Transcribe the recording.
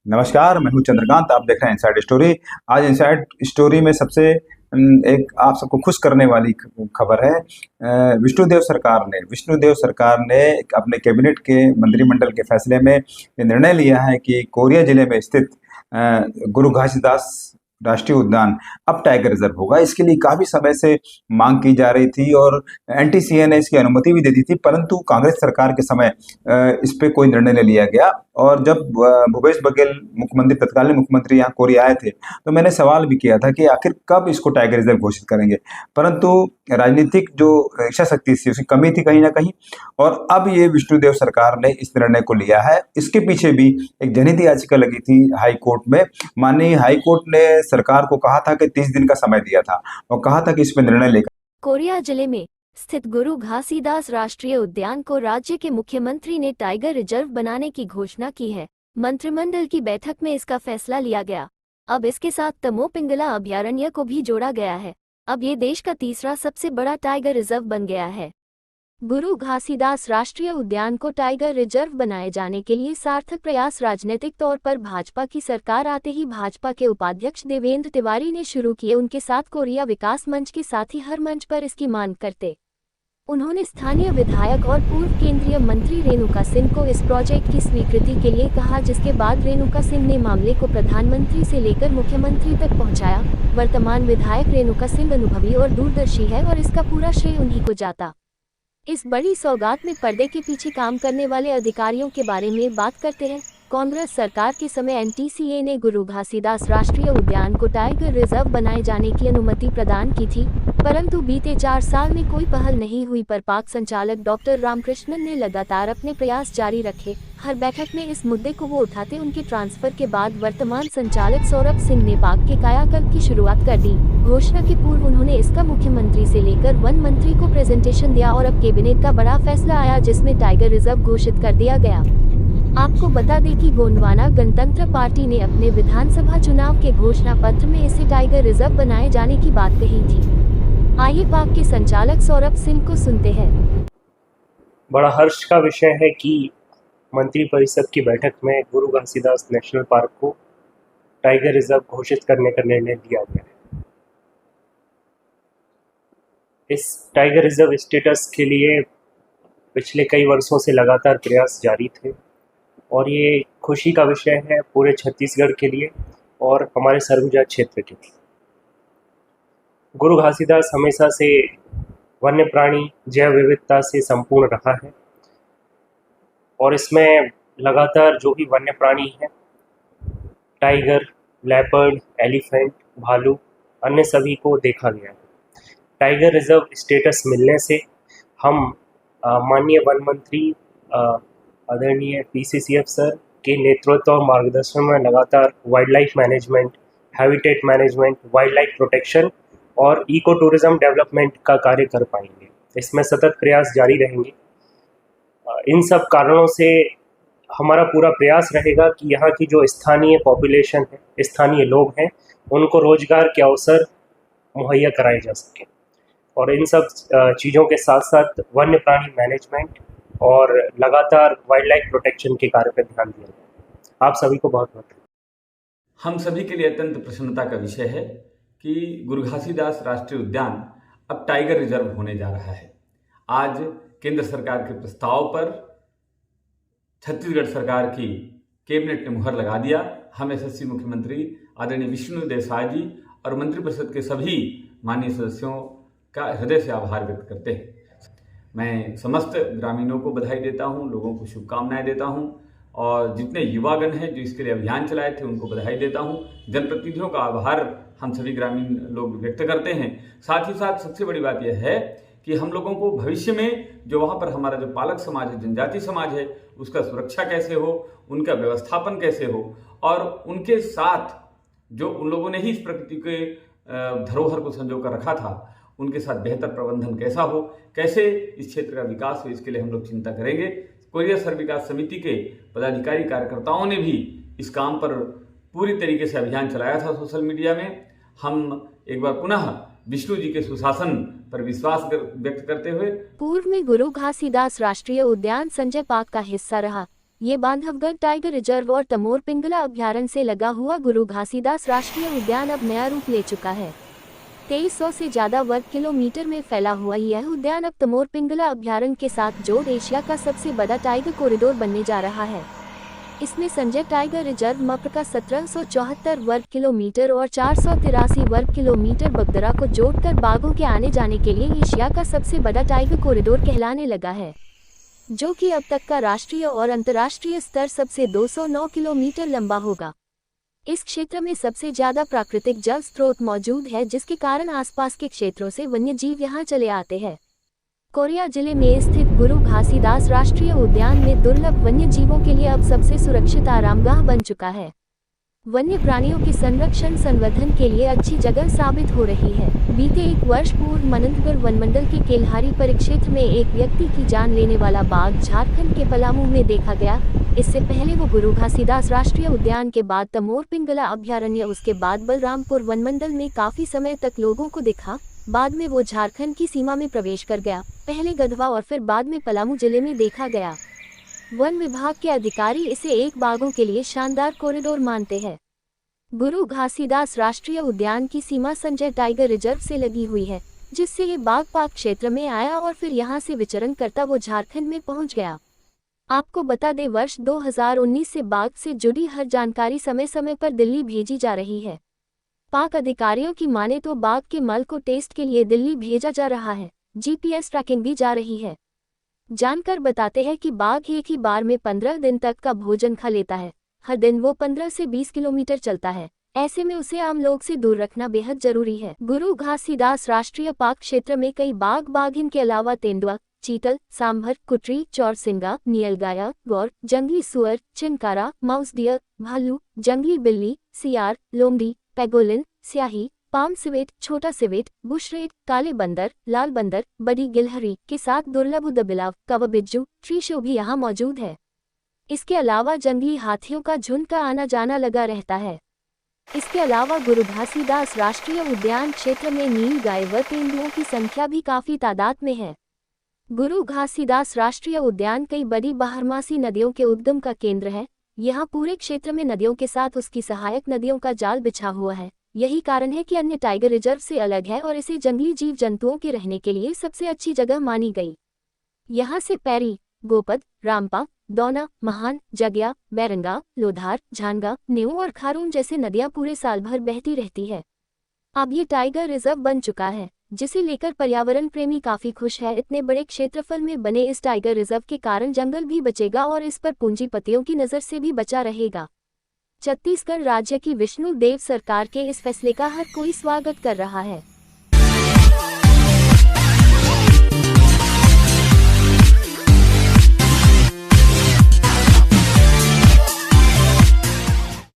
नमस्कार, मैं हूँ चंद्रकांत। आप देख रहे हैं इनसाइड स्टोरी। आज इनसाइड स्टोरी में सबसे एक आप सबको खुश करने वाली खबर है। विष्णुदेव सरकार ने अपने कैबिनेट के मंत्रिमंडल के फैसले में ये निर्णय लिया है कि कोरिया जिले में स्थित गुरु घासीदास राष्ट्रीय उद्यान अब टाइगर रिजर्व होगा। इसके लिए काफी समय से मांग की जा रही थी और एनटीसीए ने इसकी अनुमति भी दे दी थी, परंतु कांग्रेस सरकार के समय इस पे कोई निर्णय नहीं लिया गया। और जब भूपेश बघेल तत्कालीन मुख्यमंत्री यहाँ कोरिया आए थे, तो मैंने सवाल भी किया था कि आखिर कब इसको टाइगर रिजर्व घोषित करेंगे, परंतु राजनीतिक जो इच्छा शक्ति थी उसकी कमी थी कहीं ना कहीं। और अब ये विष्णुदेव सरकार ने इस निर्णय को लिया है। इसके पीछे भी एक जनहित याचिका लगी थी हाई कोर्ट में। माननीय हाई कोर्ट ने सरकार को कहा था कि 30 दिन का समय दिया था और कहा था कि इसमें निर्णय लेकर कोरिया जिले में स्थित गुरु घासीदास राष्ट्रीय उद्यान को राज्य के मुख्यमंत्री ने टाइगर रिजर्व बनाने की घोषणा की है। मंत्रिमंडल की बैठक में इसका फैसला लिया गया। अब इसके साथ तमो पिंगला अभयारण्य को भी जोड़ा गया है। अब ये देश का तीसरा सबसे बड़ा टाइगर रिजर्व बन गया है। गुरु घासीदास राष्ट्रीय उद्यान को टाइगर रिजर्व बनाए जाने के लिए सार्थक प्रयास राजनीतिक तौर पर भाजपा की सरकार आते ही भाजपा के उपाध्यक्ष देवेंद्र तिवारी ने शुरू किए। उनके साथ कोरिया विकास मंच के साथ ही हर मंच पर इसकी मांग करते उन्होंने स्थानीय विधायक और पूर्व केंद्रीय मंत्री रेणुका सिंह को इस प्रोजेक्ट की स्वीकृति के लिए कहा, जिसके बाद रेणुका सिंह ने मामले को प्रधानमंत्री से लेकर मुख्यमंत्री तक पहुंचाया। वर्तमान विधायक रेणुका सिंह अनुभवी और दूरदर्शी है और इसका पूरा श्रेय उन्हीं को जाता। इस बड़ी सौगात में पर्दे के पीछे काम करने वाले अधिकारियों के बारे में बात करते हैं। कांग्रेस सरकार के समय एनटीसीए ने गुरु घासीदास राष्ट्रीय उद्यान को टाइगर रिजर्व बनाए जाने की अनुमति प्रदान की थी, परंतु बीते 4 साल में कोई पहल नहीं हुई पर पाक संचालक डॉक्टर रामकृष्णन ने लगातार अपने प्रयास जारी रखे। हर बैठक में इस मुद्दे को वो उठाते। उनके ट्रांसफर के बाद वर्तमान संचालक सौरभ सिंह ने पाक के कायाकल्प की शुरुआत कर दी। घोषणा के पूर्व उन्होंने इसका मुख्यमंत्री से लेकर वन मंत्री को प्रेजेंटेशन दिया और अब कैबिनेट का बड़ा फैसला आया जिसमें टाइगर रिजर्व घोषित कर दिया गया। आपको बता दें कि गोंडवाना गणतंत्र पार्टी ने अपने विधानसभा चुनाव के घोषणा पत्र में इसे टाइगर रिजर्व बनाए जाने की बात कही थी। आइए पाक के संचालक सौरभ सिंह को सुनते हैं। बड़ा हर्ष का विषय है कि मंत्रिपरिषद की बैठक में गुरु घासीदास नेशनल पार्क को टाइगर रिजर्व घोषित करने का निर्णय लिया गया है। इस टाइगर रिजर्व स्टेटस के लिए पिछले कई वर्षों से लगातार प्रयास जारी थे और ये खुशी का विषय है पूरे छत्तीसगढ़ के लिए और हमारे सरगुजा क्षेत्र के लिए। गुरु घासीदास हमेशा से वन्य प्राणी जैव विविधता से संपूर्ण रहा है और इसमें लगातार जो भी वन्य प्राणी हैं, टाइगर, लेपर्ड, एलिफेंट, भालू, अन्य सभी को देखा गया है। टाइगर रिजर्व स्टेटस मिलने से हम माननीय वन मंत्री आदरणीय पीसीसीएफ सर के नेतृत्व और मार्गदर्शन में लगातार wild life management, habitat management, wild life protection और इको टूरिज्म डेवलपमेंट का कार्य कर पाएंगे। इसमें सतत प्रयास जारी रहेंगे। इन सब कारणों से हमारा पूरा प्रयास रहेगा कि यहाँ की जो स्थानीय पॉपुलेशन है, स्थानीय लोग हैं, उनको रोजगार के अवसर मुहैया कराए जा सकें और इन सब चीज़ों के साथ साथ वन्य प्राणी मैनेजमेंट और लगातार वाइल्ड लाइफ प्रोटेक्शन के कार्य पर ध्यान दिया जाए। आप सभी को बहुत बहुत हम सभी के लिए अत्यंत प्रसन्नता का विषय है कि गुरु घासीदास राष्ट्रीय उद्यान अब टाइगर रिजर्व होने जा रहा है। आज केंद्र सरकार के प्रस्ताव पर छत्तीसगढ़ सरकार की कैबिनेट ने मुहर लगा दिया। हम यशस्वी मुख्यमंत्री आदरणीय विष्णुदेव साय जी और मंत्रिपरिषद के सभी माननीय सदस्यों का हृदय से आभार व्यक्त करते हैं। मैं समस्त ग्रामीणों को बधाई देता हूं, लोगों को शुभकामनाएं देता हूं और जितने युवागण हैं जो इसके लिए अभियान चलाए थे उनको बधाई देता हूं। जनप्रतिनिधियों का आभार हम सभी ग्रामीण लोग व्यक्त करते हैं। साथ ही साथ सबसे बड़ी बात यह है कि हम लोगों को भविष्य में जो वहाँ पर हमारा जो पालक समाज है, जनजाति समाज है, उसका सुरक्षा कैसे हो, उनका व्यवस्थापन कैसे हो और उनके साथ जो उन लोगों ने ही इस प्रकृति के धरोहर को संजो कर रखा था, उनके साथ बेहतर प्रबंधन कैसा हो, कैसे इस क्षेत्र का विकास हो, इसके लिए हम लोग चिंता करेंगे। कोरिया सर्व विकास समिति के पदाधिकारी कार्यकर्ताओं ने भी इस काम पर पूरी तरीके से अभियान चलाया था सोशल मीडिया में। हम एक बार पुनः विष्णु जी के सुशासन पर विश्वास व्यक्त करते हुए पूर्व में गुरु घासीदास राष्ट्रीय उद्यान संजय पाक का हिस्सा रहा। ये बांधवगढ़ टाइगर रिजर्व और तमोर पिंगला अभ्यारण्य से लगा हुआ गुरु घासीदास राष्ट्रीय उद्यान अब नया रूप ले चुका है। 2300 से ज्यादा वर्ग किलोमीटर में फैला हुआ यह उद्यान अब तमोर पिंगला अभ्यारण्य के साथ जोड़ एशिया का सबसे बड़ा टाइगर कॉरिडोर बनने जा रहा है। इसमें संजय टाइगर रिजर्व मप्र का 1774 वर्ग किलोमीटर और 483 वर्ग किलोमीटर बगदरा को जोड़कर बाघों के आने जाने के लिए एशिया का सबसे बड़ा टाइगर कॉरिडोर कहलाने लगा है, जो कि अब तक का राष्ट्रीय और अंतर्राष्ट्रीय स्तर सबसे 209 किलोमीटर लंबा होगा। इस क्षेत्र में सबसे ज्यादा प्राकृतिक जल स्रोत मौजूद है, जिसके कारण आसपास के क्षेत्रों से वन्य जीव यहाँ चले आते हैं। कोरिया जिले में स्थित गुरु घासीदास राष्ट्रीय उद्यान में दुर्लभ वन्य जीवों के लिए अब सबसे सुरक्षित आरामगाह बन चुका है। वन्य प्राणियों के संरक्षण संवर्धन के लिए अच्छी जगह साबित हो रही है। बीते एक वर्ष पूर्व मनंतगढ़ वनमंडल के केल्हारी परिक्षेत्र में एक व्यक्ति की जान लेने वाला बाघ झारखंड के पलामू में देखा गया। इससे पहले वो गुरु घासीदास राष्ट्रीय उद्यान के बाद तमोर पिंगला अभ्यारण्य, उसके बाद बलरामपुर वनमंडल में काफी समय तक लोगों को दिखा। बाद में वो झारखंड की सीमा में प्रवेश कर गया। पहले गढ़वा और फिर बाद में पलामू जिले में देखा गया। वन विभाग के अधिकारी इसे एक बाघों के लिए शानदार कॉरिडोर मानते हैं। गुरु घासीदास राष्ट्रीय उद्यान की सीमा संजय टाइगर रिजर्व से लगी हुई है, जिससे ये बाघ पाक क्षेत्र में आया और फिर यहाँ से विचरण करता वो झारखंड में पहुँच गया। आपको बता दें, वर्ष 2019 से बाघ से जुड़ी हर जानकारी समय समय पर दिल्ली भेजी जा रही है। पाक अधिकारियों की माने तो बाघ के मल को टेस्ट के लिए दिल्ली भेजा जा रहा है। GPS ट्रैकिंग भी जा रही है। जानकर बताते हैं कि बाघ एक ही बार में 15 दिन तक का भोजन खा लेता है। हर दिन वो 15 से 20 किलोमीटर चलता है। ऐसे में उसे आम लोग से दूर रखना बेहद जरूरी है। गुरु घासीदास राष्ट्रीय पार्क क्षेत्र में कई बाघ बाघिन के अलावा तेंदुआ, चीतल, सांभर, कुटरी, चौरसिंगा, नीलगाया, गौर, जंगली सुअर, चिनकारा, माउस डियर, भालू, जंगली बिल्ली, सियार, लोमड़ी, पैगोलिन, स्याही, पाम सिवेट, छोटा सिवेट, बुशरेट, काले बंदर, लाल बंदर, बड़ी गिलहरी के साथ दुर्लभ उदबिलाव, कवा बिज्जू, ट्री शो भी यहाँ मौजूद है। इसके अलावा जंगली हाथियों का झुंड का आना जाना लगा रहता है। इसके अलावा गुरु घासीदास राष्ट्रीय उद्यान क्षेत्र में नील गाय व तेंदुओं की संख्या भी काफी तादाद में है। गुरु घासीदास राष्ट्रीय उद्यान कई बड़ी बारहमासी नदियों के उद्गम का केंद्र है। यहाँ पूरे क्षेत्र में नदियों के साथ उसकी सहायक नदियों का जाल बिछा हुआ है। यही कारण है कि अन्य टाइगर रिजर्व से अलग है और इसे जंगली जीव जंतुओं के रहने के लिए सबसे अच्छी जगह मानी गई। यहाँ से पैरी, गोपद, रामपा, दौना, महान, जगिया, बैरंगा, लोधार, झानगा, न्यू और खारून जैसे नदियां पूरे साल भर बहती रहती है। अब ये टाइगर रिजर्व बन चुका है, जिसे लेकर पर्यावरण प्रेमी काफी खुश है। इतने बड़े क्षेत्रफल में बने इस टाइगर रिजर्व के कारण जंगल भी बचेगा और इस पर पूंजीपतियों की नजर से भी बचा रहेगा। छत्तीसगढ़ राज्य की विष्णु देव सरकार के इस फैसले का हर कोई स्वागत कर रहा है।